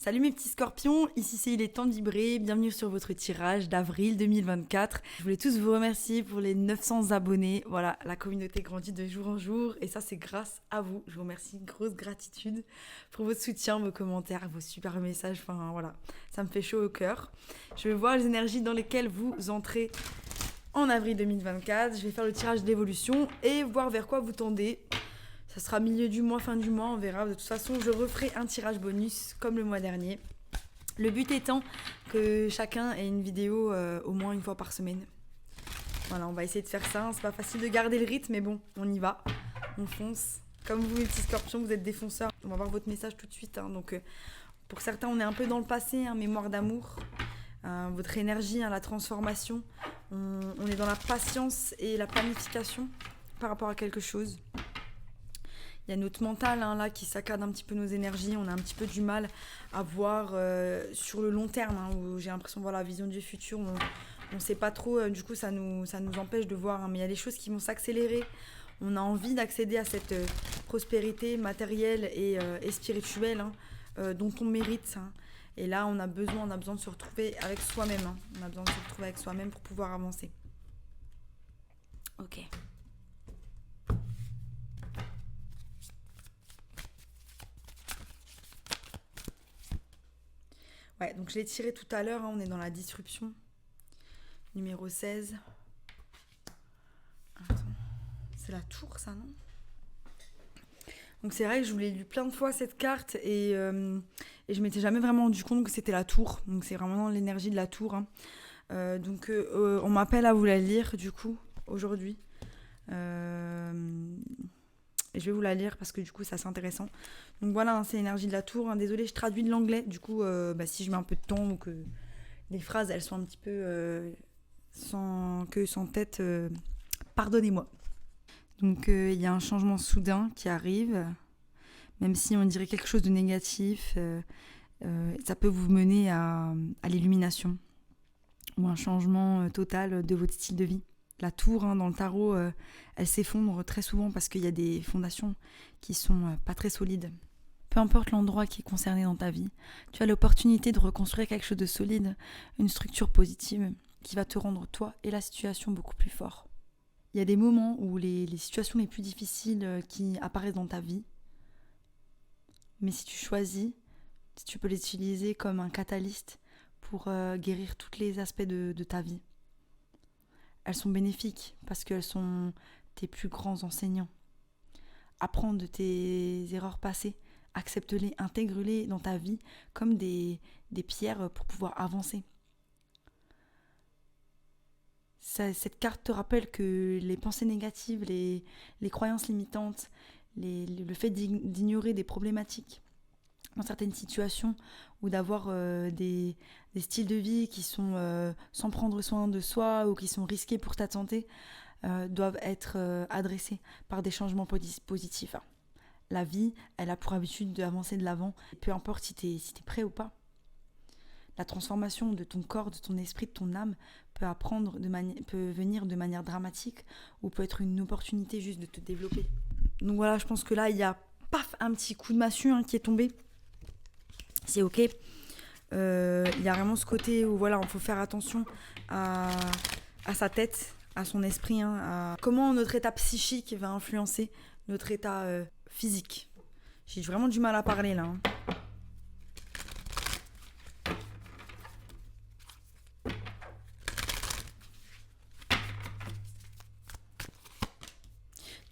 Salut mes petits scorpions, ici c'est Il est temps de vibrer, bienvenue sur votre tirage d'avril 2024. Je voulais tous vous remercier pour les 900 abonnés. Voilà, la communauté grandit de jour en jour et ça c'est grâce à vous. Je vous remercie, grosse gratitude pour votre soutien, vos commentaires, vos super messages. Enfin voilà, ça me fait chaud au cœur. Je vais voir les énergies dans lesquelles vous entrez en avril 2024. Je vais faire le tirage d'évolution et voir vers quoi vous tendez. Ça sera milieu du mois, fin du mois, on verra. De toute façon, je referai un tirage bonus comme le mois dernier. Le but étant que chacun ait une vidéo au moins une fois par semaine. Voilà, on va essayer de faire ça. C'est pas facile de garder le rythme, mais bon, on y va. On fonce. Comme vous, les petits scorpions, vous êtes des fonceurs. On va voir votre message tout de suite. Donc, pour certains, on est un peu dans le passé, mémoire d'amour. Votre énergie, la transformation. On est dans la patience et la planification par rapport à quelque chose. Il y a notre mental là qui saccade un petit peu nos énergies. On a un petit peu du mal à voir sur le long terme, où j'ai l'impression, voilà, vision du futur, on ne sait pas trop. Du coup, ça nous empêche de voir. Mais il y a des choses qui vont s'accélérer. On a envie d'accéder à cette prospérité matérielle et spirituelle dont on mérite. Et là, on a besoin de se retrouver avec soi-même. On a besoin de se retrouver avec soi-même pour pouvoir avancer. Ok. Ouais, donc je l'ai tiré tout à l'heure, on est dans la disruption. Numéro 16. Attends, c'est la tour ça, non? Donc c'est vrai que je vous l'ai lu plein de fois cette carte et je m'étais jamais vraiment rendu compte que c'était la tour. Donc c'est vraiment l'énergie de la tour. On m'appelle à vous la lire du coup aujourd'hui. Et je vais vous la lire parce que du coup c'est assez intéressant. Donc voilà, c'est l'énergie de la tour. Désolée, je traduis de l'anglais. Du coup, si je mets un peu de temps ou que les phrases elles sont un petit peu sans queue, sans tête, pardonnez-moi. Donc il y a un changement soudain qui arrive. Même si on dirait quelque chose de négatif, ça peut vous mener à l'illumination ou un changement total de votre style de vie. La tour dans le tarot, elle s'effondre très souvent parce qu'il y a des fondations qui sont pas très solides. Peu importe l'endroit qui est concerné dans ta vie, tu as l'opportunité de reconstruire quelque chose de solide, une structure positive qui va te rendre toi et la situation beaucoup plus fort. Il y a des moments où les situations les plus difficiles qui apparaissent dans ta vie, mais si tu choisis, tu peux les utiliser comme un catalyste pour guérir tous les aspects de ta vie. Elles sont bénéfiques parce qu'elles sont tes plus grands enseignants. Apprends de tes erreurs passées, accepte-les, intègre-les dans ta vie comme des pierres pour pouvoir avancer. Cette carte te rappelle que les pensées négatives, les croyances limitantes, le fait d'ignorer des problématiques dans certaines situations ou d'avoir des styles de vie qui sont sans prendre soin de soi ou qui sont risqués pour ta santé doivent être adressés par des changements positifs. La vie, elle a pour habitude d'avancer de l'avant, peu importe si t'es prêt ou pas. La transformation de ton corps, de ton esprit, de ton âme peut venir de manière dramatique ou peut être une opportunité juste de te développer. Donc voilà, je pense que là, il y a un petit coup de massue qui est tombé. C'est ok. Il y a vraiment ce côté où voilà, il faut faire attention à sa tête, à son esprit, à comment notre état psychique va influencer notre état physique. J'ai vraiment du mal à parler là.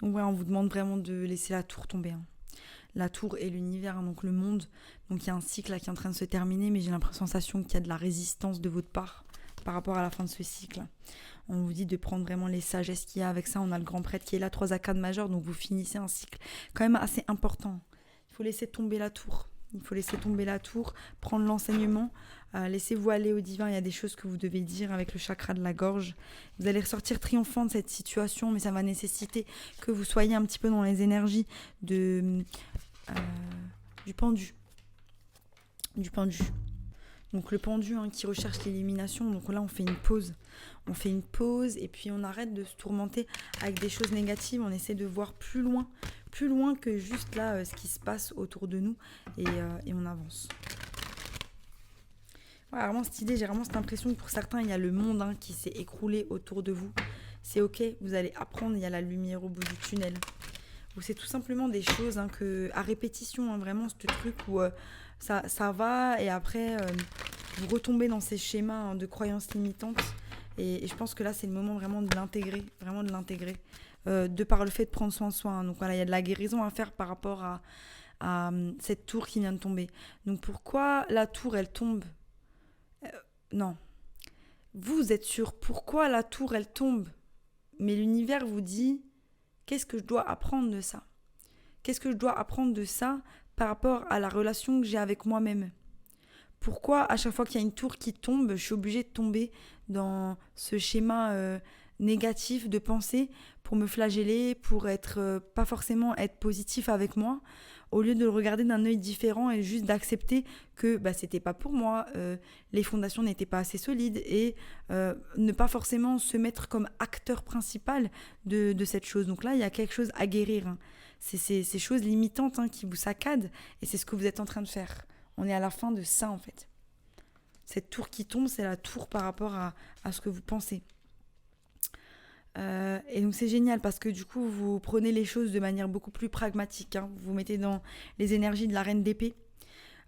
Donc ouais, on vous demande vraiment de laisser la tour tomber. La tour et l'univers, donc le monde. Donc il y a un cycle là qui est en train de se terminer, mais j'ai sensation qu'il y a de la résistance de votre part par rapport à la fin de ce cycle. On vous dit de prendre vraiment les sagesses qu'il y a avec ça. On a le grand prêtre qui est là, 3 arcades majeures, donc vous finissez un cycle quand même assez important. Il faut laisser tomber la tour. Prendre l'enseignement, laissez-vous aller au divin. Il y a des choses que vous devez dire avec le chakra de la gorge. Vous allez ressortir triomphant de cette situation, mais ça va nécessiter que vous soyez un petit peu dans les énergies du pendu. Donc le pendu qui recherche l'élimination. Donc là, on fait une pause. Et puis on arrête de se tourmenter avec des choses négatives. On essaie de voir plus loin que juste là ce qui se passe autour de nous et on avance. Ouais, vraiment cette idée, j'ai vraiment cette impression que pour certains, il y a le monde qui s'est écroulé autour de vous. C'est ok, vous allez apprendre, il y a la lumière au bout du tunnel. Ou c'est tout simplement des choses à répétition, vraiment ce truc où ça va et après vous retombez dans ces schémas de croyances limitantes. Et je pense que là, c'est le moment vraiment de l'intégrer, de par le fait de prendre soin de soi. Donc voilà, il y a de la guérison à faire par rapport à cette tour qui vient de tomber. Donc pourquoi la tour, elle tombe? Non. Vous êtes sûr pourquoi la tour, elle tombe? Mais l'univers vous dit, qu'est-ce que je dois apprendre de ça? Qu'est-ce que je dois apprendre de ça par rapport à la relation que j'ai avec moi-même? Pourquoi à chaque fois qu'il y a une tour qui tombe, je suis obligée de tomber dans ce schéma négatif de pensée pour me flageller, pour être pas forcément être positif avec moi, au lieu de le regarder d'un œil différent et juste d'accepter que c'était pas pour moi, les fondations n'étaient pas assez solides et ne pas forcément se mettre comme acteur principal de cette chose. Donc là, il y a quelque chose à guérir. C'est ces choses limitantes qui vous saccadent et c'est ce que vous êtes en train de faire. On est à la fin de ça en fait. Cette tour qui tombe, c'est la tour par rapport à ce que vous pensez. Et donc c'est génial parce que du coup, vous prenez les choses de manière beaucoup plus pragmatique. Vous vous mettez dans les énergies de la reine d'épée.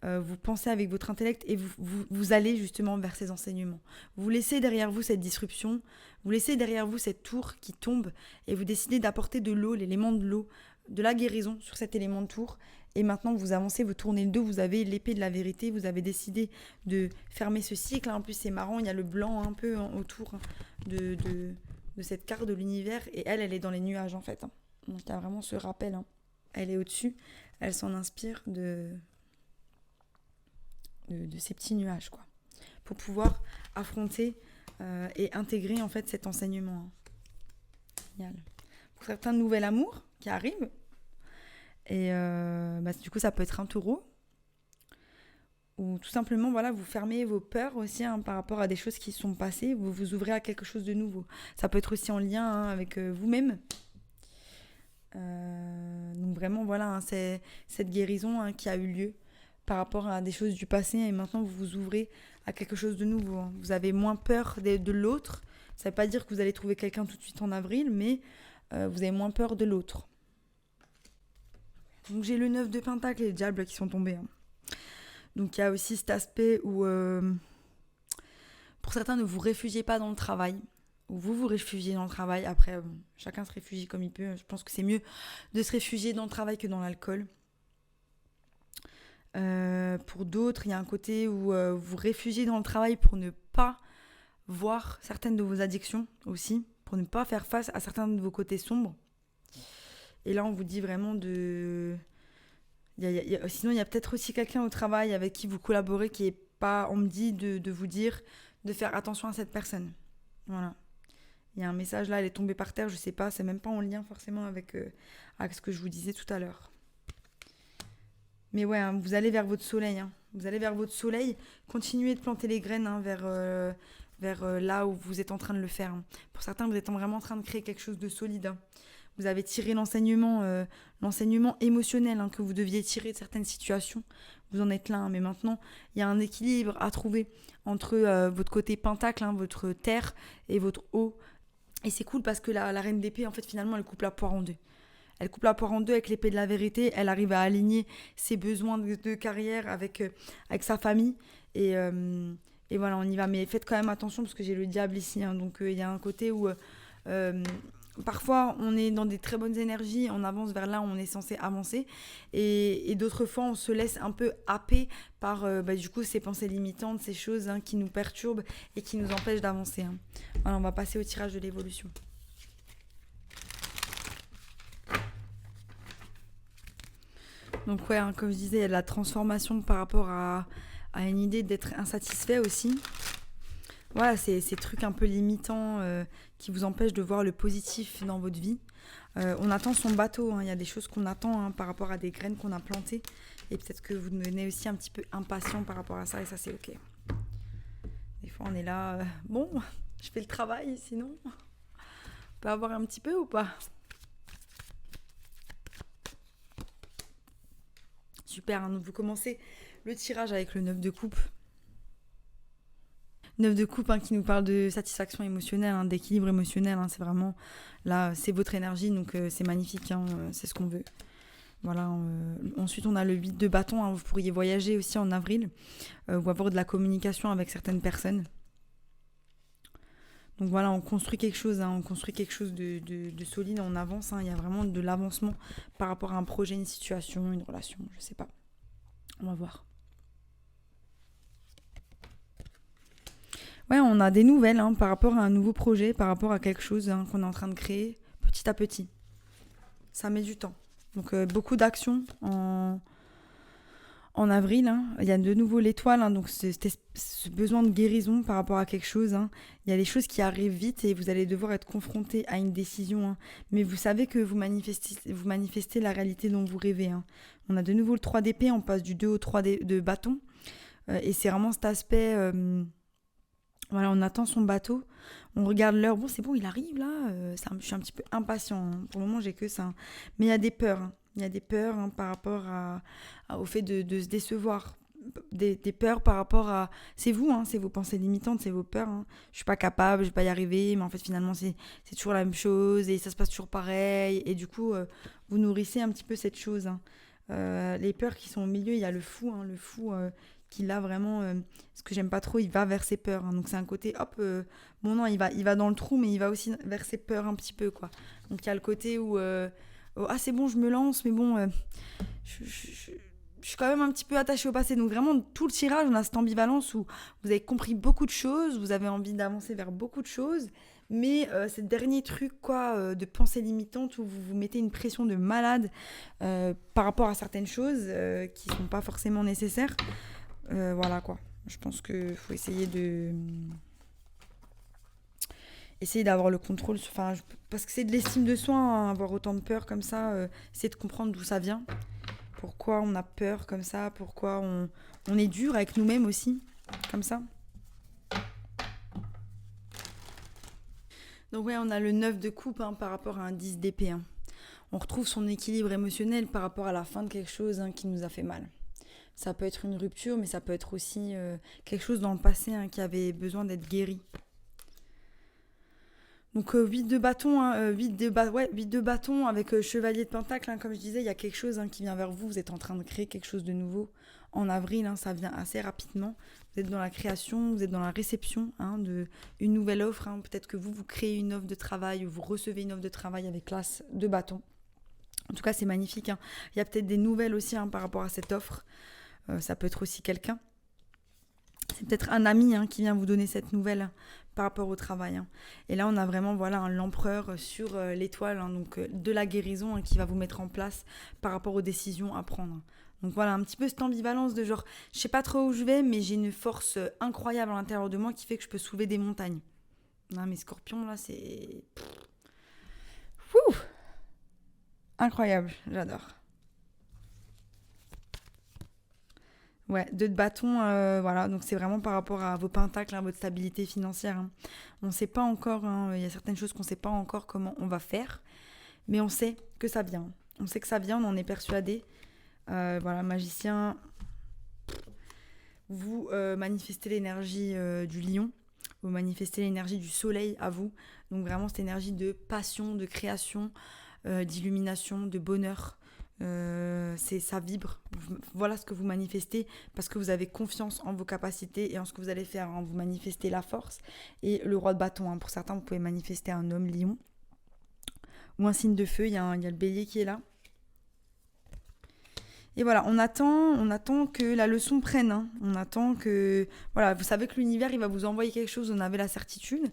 Vous pensez avec votre intellect et vous allez justement vers ces enseignements. Vous laissez derrière vous cette disruption, vous laissez derrière vous cette tour qui tombe et vous décidez d'apporter de l'eau, l'élément de l'eau, de la guérison sur cet élément de tour. Et maintenant, vous avancez, vous tournez le dos, vous avez l'épée de la vérité, vous avez décidé de fermer ce cycle. En plus, c'est marrant, il y a le blanc un peu autour de cette carte de l'univers. Et elle est dans les nuages en fait. Donc il y a vraiment ce rappel. Elle est au-dessus, elle s'en inspire de ces petits nuages, quoi. Pour pouvoir affronter et intégrer en fait cet enseignement. Génial. Pour certains, nouvel amour qui arrive. Et du coup, ça peut être un taureau. Ou tout simplement, voilà, vous fermez vos peurs aussi par rapport à des choses qui sont passées. Vous vous ouvrez à quelque chose de nouveau. Ça peut être aussi en lien avec vous-même. Donc vraiment, voilà, c'est cette guérison qui a eu lieu par rapport à des choses du passé. Et maintenant, vous vous ouvrez à quelque chose de nouveau. Vous avez moins peur de l'autre. Ça ne veut pas dire que vous allez trouver quelqu'un tout de suite en avril, mais vous avez moins peur de l'autre. Donc j'ai le 9 de Pentacle et le diable qui sont tombés. Donc il y a aussi cet aspect où, pour certains, ne vous réfugiez pas dans le travail. Ou vous réfugiez dans le travail. Après, chacun se réfugie comme il peut. Je pense que c'est mieux de se réfugier dans le travail que dans l'alcool. Pour d'autres, il y a un côté où vous réfugiez dans le travail pour ne pas voir certaines de vos addictions aussi, pour ne pas faire face à certains de vos côtés sombres. Et là, on vous dit vraiment de... Sinon, il y a peut-être aussi quelqu'un au travail avec qui vous collaborez qui est pas... On me dit de vous dire de faire attention à cette personne. Voilà. Il y a un message là, elle est tombée par terre, je sais pas, c'est même pas en lien forcément avec ce que je vous disais tout à l'heure. Mais ouais, vous allez vers votre soleil. Vous allez vers votre soleil, continuez de planter les graines vers là où vous êtes en train de le faire. Pour certains, vous êtes vraiment en train de créer quelque chose de solide. Vous avez tiré l'enseignement émotionnel que vous deviez tirer de certaines situations. Vous en êtes là, mais maintenant, il y a un équilibre à trouver entre votre côté pentacle, votre terre, et votre eau. Et c'est cool parce que la reine d'épée, en fait, finalement, elle coupe la poire en deux. Elle coupe la poire en deux avec l'épée de la vérité. Elle arrive à aligner ses besoins de carrière avec sa famille. Et voilà, on y va. Mais faites quand même attention parce que j'ai le diable ici. Donc, il y a un côté où... parfois, on est dans des très bonnes énergies, on avance vers là où on est censé avancer. Et d'autres fois, on se laisse un peu happer par du coup, ces pensées limitantes, ces choses qui nous perturbent et qui nous empêchent d'avancer. Voilà, on va passer au tirage de l'évolution. Donc ouais, comme je disais, il y a de la transformation par rapport à une idée d'être insatisfait aussi. Voilà, ces trucs un peu limitants qui vous empêchent de voir le positif dans votre vie. On attend son bateau, il y a des choses qu'on attend par rapport à des graines qu'on a plantées. Et peut-être que vous devenez aussi un petit peu impatient par rapport à ça, et ça c'est ok. Des fois on est là, bon, je fais le travail, sinon, on peut avoir un petit peu ou pas? Super, donc vous commencez le tirage avec le 9 de coupe. 9 de coupe qui nous parle de satisfaction émotionnelle, d'équilibre émotionnel. C'est vraiment, là, c'est votre énergie, donc c'est magnifique, c'est ce qu'on veut. Voilà. Ensuite, on a le 8 de bâton. Vous pourriez voyager aussi en avril ou avoir de la communication avec certaines personnes. Donc voilà, on construit quelque chose, on construit quelque chose de solide, on avance. Il y a vraiment de l'avancement par rapport à un projet, une situation, une relation, je sais pas. On va voir. Ouais, on a des nouvelles par rapport à un nouveau projet, par rapport à quelque chose qu'on est en train de créer petit à petit. Ça met du temps. Donc beaucoup d'actions en avril. Il y a de nouveau l'étoile, donc c'était ce besoin de guérison par rapport à quelque chose. Il y a des choses qui arrivent vite et vous allez devoir être confronté à une décision. Mais vous savez que vous manifestez la réalité dont vous rêvez. On a de nouveau le 3 d'épée, on passe du 2 au 3 de bâton. Et c'est vraiment cet aspect... Voilà, on attend son bateau, on regarde l'heure, bon c'est bon, il arrive là, je suis un petit peu impatient, pour le moment j'ai que ça. Mais il y a des peurs, il y a des peurs par rapport au fait de se décevoir, des peurs par rapport à... C'est vous, c'est vos pensées limitantes, c'est vos peurs. Je suis pas capable, je vais pas y arriver, mais en fait finalement c'est toujours la même chose et ça se passe toujours pareil. Et du coup, vous nourrissez un petit peu cette chose. Les peurs qui sont au milieu, il y a le fou, qui là vraiment, ce que j'aime pas trop, il va vers ses peurs. Donc c'est un côté, bon non, il va dans le trou, mais il va aussi vers ses peurs un petit peu, quoi. Donc il y a le côté où, c'est bon, je me lance, mais bon, je suis quand même un petit peu attachée au passé. Donc vraiment, tout le tirage, on a cette ambivalence où vous avez compris beaucoup de choses, vous avez envie d'avancer vers beaucoup de choses, mais ces derniers trucs, de pensée limitante où vous vous mettez une pression de malade par rapport à certaines choses qui sont pas forcément nécessaires. Voilà quoi. Je pense qu'il faut essayer d'avoir le contrôle. Parce que c'est de l'estime de soi, avoir autant de peur comme ça. Essayer de comprendre d'où ça vient. Pourquoi on a peur comme ça. Pourquoi on est dur avec nous-mêmes aussi. Comme ça. Donc ouais, on a le 9 de coupe par rapport à un 10 d'épée. On retrouve son équilibre émotionnel par rapport à la fin de quelque chose qui nous a fait mal. Ça peut être une rupture, mais ça peut être aussi quelque chose dans le passé qui avait besoin d'être guéri. Donc 8 de bâton, 8 de bâton avec chevalier de pentacle. Comme je disais, il y a quelque chose qui vient vers vous. Vous êtes en train de créer quelque chose de nouveau. En avril, ça vient assez rapidement. Vous êtes dans la création, vous êtes dans la réception d'une nouvelle offre. Peut-être que vous créez une offre de travail ou vous recevez une offre de travail avec l'as de bâton. En tout cas, c'est magnifique. Il y a peut-être des nouvelles aussi par rapport à cette offre. Ça peut être aussi quelqu'un. C'est peut-être un ami qui vient vous donner cette nouvelle par rapport au travail. Et là, on a vraiment l'empereur sur l'étoile, donc de la guérison qui va vous mettre en place par rapport aux décisions à prendre. Donc voilà, un petit peu cette ambivalence de genre, je sais pas trop où je vais, mais j'ai une force incroyable à l'intérieur de moi qui fait que je peux soulever des montagnes. Non, mes scorpions, là, c'est... Ouh, incroyable, j'adore. Ouais, 2 de bâton, voilà, donc c'est vraiment par rapport à vos pentacles, votre stabilité financière. On ne sait pas encore, il y a certaines choses qu'on ne sait pas encore comment on va faire, mais on sait que ça vient. On sait que ça vient, on en est persuadé. Voilà, magicien, vous manifestez l'énergie du lion, vous manifestez l'énergie du soleil à vous, donc vraiment cette énergie de passion, de création, d'illumination, de bonheur. Ça vibre, voilà ce que vous manifestez parce que vous avez confiance en vos capacités et en ce que vous allez faire. Vous manifestez la force et le roi de bâton. Pour certains, vous pouvez manifester un homme lion ou un signe de feu. Il y a le bélier qui est là. Et voilà, on attend que la leçon prenne. On attend que... Voilà, vous savez que l'univers, il va vous envoyer quelque chose, on avait la certitude.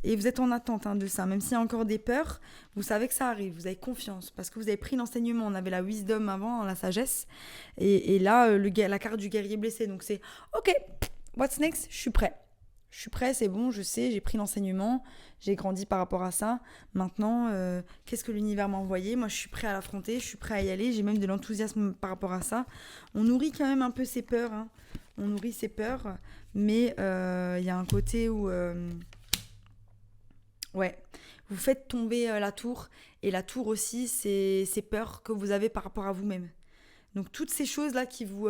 Et vous êtes en attente de ça. Même s'il y a encore des peurs, vous savez que ça arrive. Vous avez confiance. Parce que vous avez pris l'enseignement. On avait la wisdom avant, la sagesse. Et là, la carte du guerrier blessé. Donc c'est, ok, what's next? Je suis prêt. Je suis prêt, c'est bon, je sais, j'ai pris l'enseignement. J'ai grandi par rapport à ça. Maintenant, qu'est-ce que l'univers m'a envoyé? Moi, je suis prêt à l'affronter. Je suis prêt à y aller. J'ai même de l'enthousiasme par rapport à ça. On nourrit quand même un peu ses peurs. On nourrit ses peurs. Mais il y a un côté où... Ouais, vous faites tomber la tour. Et la tour aussi, c'est ces peurs que vous avez par rapport à vous-même. Donc toutes ces choses-là qui vous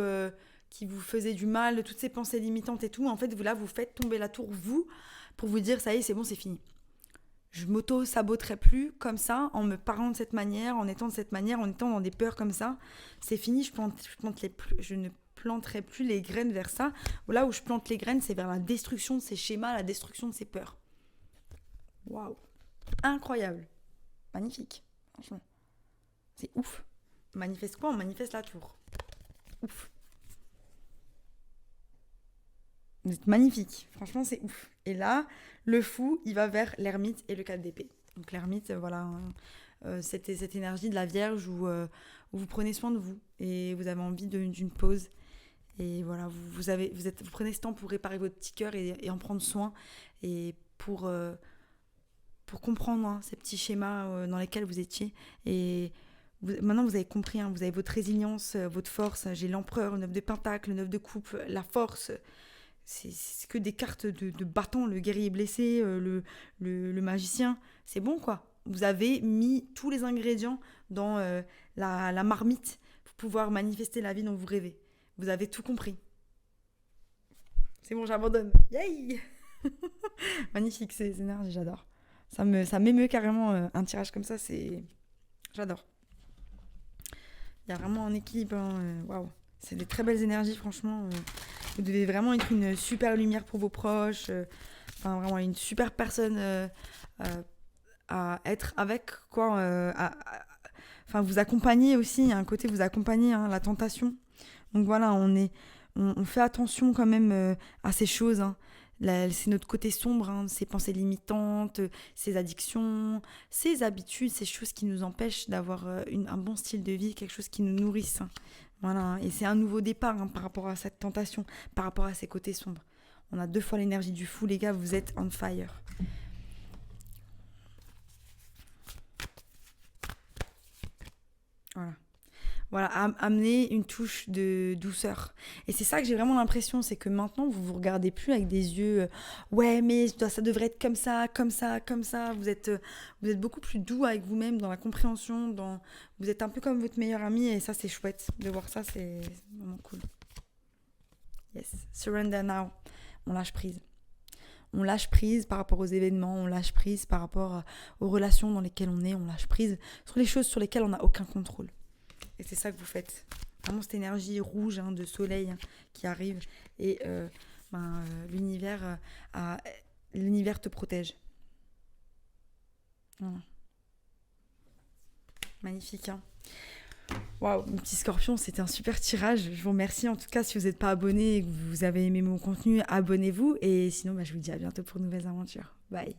qui vous faisaient du mal, toutes ces pensées limitantes et tout, en fait, vous faites tomber la tour, vous, pour vous dire, ça y est, c'est bon, c'est fini. Je m'auto-saboterai plus comme ça, en me parlant de cette manière, en étant de cette manière, en étant dans des peurs comme ça. C'est fini, je ne planterai plus les graines vers ça. Là où je plante les graines, c'est vers la destruction de ces schémas, la destruction de ces peurs. Waouh, incroyable, magnifique, franchement. C'est ouf. On manifeste quoi? On manifeste la tour. Ouf. Vous êtes magnifique, franchement c'est ouf. Et là, le fou, il va vers l'ermite et le 4 d'épée. Donc l'ermite, voilà, c'était cette énergie de la Vierge où vous prenez soin de vous et vous avez envie d'une pause. Et voilà, vous prenez ce temps pour réparer votre petit cœur et en prendre soin et pour comprendre ces petits schémas dans lesquels vous étiez. Et maintenant, vous avez compris, vous avez votre résilience, votre force. J'ai l'empereur, le 9 de pentacle, le 9 de coupe, la force. C'est que des cartes de bâton, le guerrier blessé, le magicien. C'est bon, quoi. Vous avez mis tous les ingrédients dans la marmite pour pouvoir manifester la vie dont vous rêvez. Vous avez tout compris. C'est bon, j'abandonne. Yay. Magnifique, ces énergies, j'adore. Ça m'émeut carrément, un tirage comme ça, j'adore. Il y a vraiment un équilibre, waouh. C'est des très belles énergies, franchement. Vous devez vraiment être une super lumière pour vos proches. Vraiment une super personne à être avec, quoi. Vous accompagner aussi. Il y a un côté, vous accompagner, la tentation. Donc voilà, on fait attention quand même à ces choses. C'est notre côté sombre, ces pensées limitantes, ces addictions, ces habitudes, ces choses qui nous empêchent d'avoir un bon style de vie, quelque chose qui nous nourrisse. Voilà, et c'est un nouveau départ par rapport à cette tentation, par rapport à ces côtés sombres. On a 2 fois l'énergie du fou, les gars, vous êtes on fire. Voilà, amener une touche de douceur. Et c'est ça que j'ai vraiment l'impression, c'est que maintenant, vous regardez plus avec des yeux ouais, mais ça devrait être comme ça, comme ça, comme ça. Vous êtes beaucoup plus doux avec vous-même dans la compréhension, vous êtes un peu comme votre meilleur ami et ça, c'est chouette. De voir ça, c'est vraiment cool. Yes, surrender now. On lâche prise. On lâche prise par rapport aux événements, on lâche prise par rapport aux relations dans lesquelles on est, on lâche prise sur les choses sur lesquelles on n'a aucun contrôle. Et c'est ça que vous faites. Vraiment cette énergie rouge de soleil qui arrive. Et l'univers te protège. Voilà. Magnifique. Waouh, mon petit scorpion, c'était un super tirage. Je vous remercie. En tout cas, si vous n'êtes pas abonné et que vous avez aimé mon contenu, abonnez-vous. Et sinon, je vous dis à bientôt pour de nouvelles aventures. Bye.